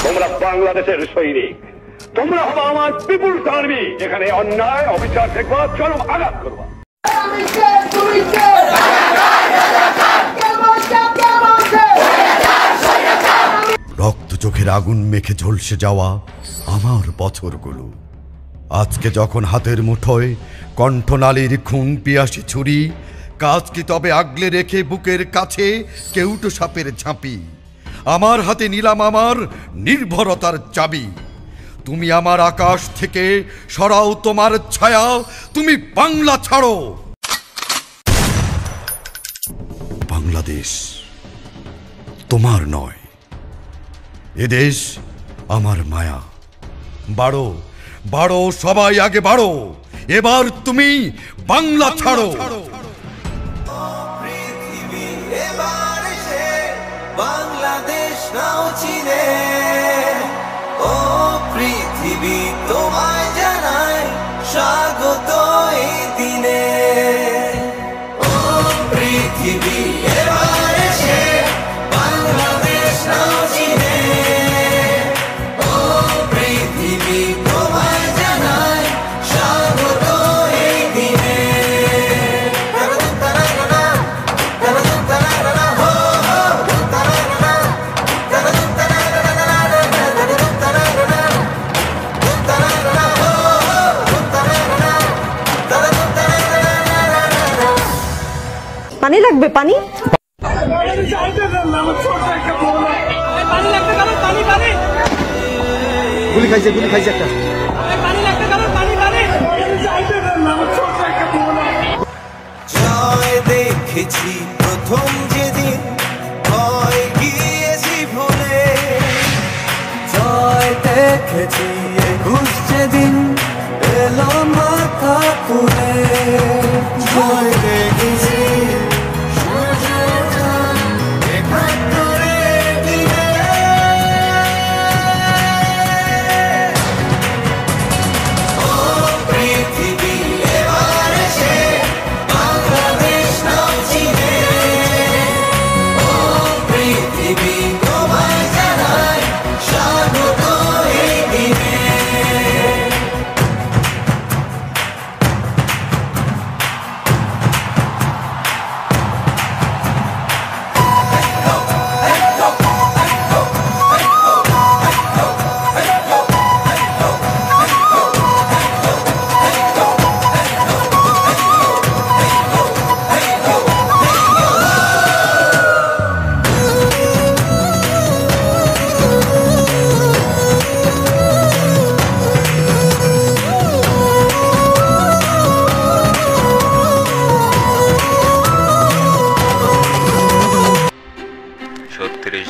তোমরা বাংলাদেশের সৈনিক, তোমরা হবো আমার পিপুলস আর্মি, যেখানে অন্যায় অবিচার দেখবা, চরম আঘাত করবা। রক্ত চোখের আগুন মেখে ঝলসে যাওয়া আমার বছরগুলো আজকে যখন হাতের মুঠোয় কণ্ঠনালীর খুন পিয়াসী ছুরি, কাজ কি তবে আগলে রেখে বুকের কাছে কেউটো সাপের ঝাঁপি। আমার হাতে নিলাম আমার নির্ভরতার চাবি। তুমি আমার আকাশ থেকে সরাও তোমার ছায়া, তুমি বাংলা ছাড়ো। বাংলাদেশ তোমার নয়, এদেশ আমার মায়া। বাড়ো বাড়ো, সবাই আগে বাড়ো, এবার তুমি বাংলা ছাড়ো। পৃথিবী এবার এসে বাংলাদেশ নাও চিনে, ও পৃথিবী তোমায় জানায় স্বাগত এই দিনে। ও পৃথিবী এবার এসে বাংলাদেশ নাও চিনে, ও পৃথিবী তোমায় জানায় স্বাগত এই দিনে। পানি লাগবে, পানি গুলি খাইছে একটা। জয় দেখেছি প্রথম যেদিন, ভয় গিয়েছি ভুলে। জয় দেখেছি 21 যেদিন এলো মাথা তুলে। জয় দেখেছি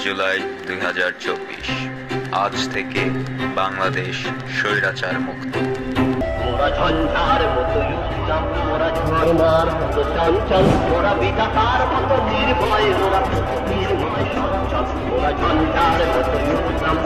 জুলাই 2024 আজ থেকে বাংলাদেশ স্বৈরাচার মুক্ত। মোরা ঝঞ্ঝার মতো উঠলাম, মোরা ঝর্ণার মতো চঞ্চল, মোরা বিধাতার মতো নির্ভয়, মোরা নির্ভয় চঞ্চল। মোরা ঝঞ্ঝার মতো উঠলাম,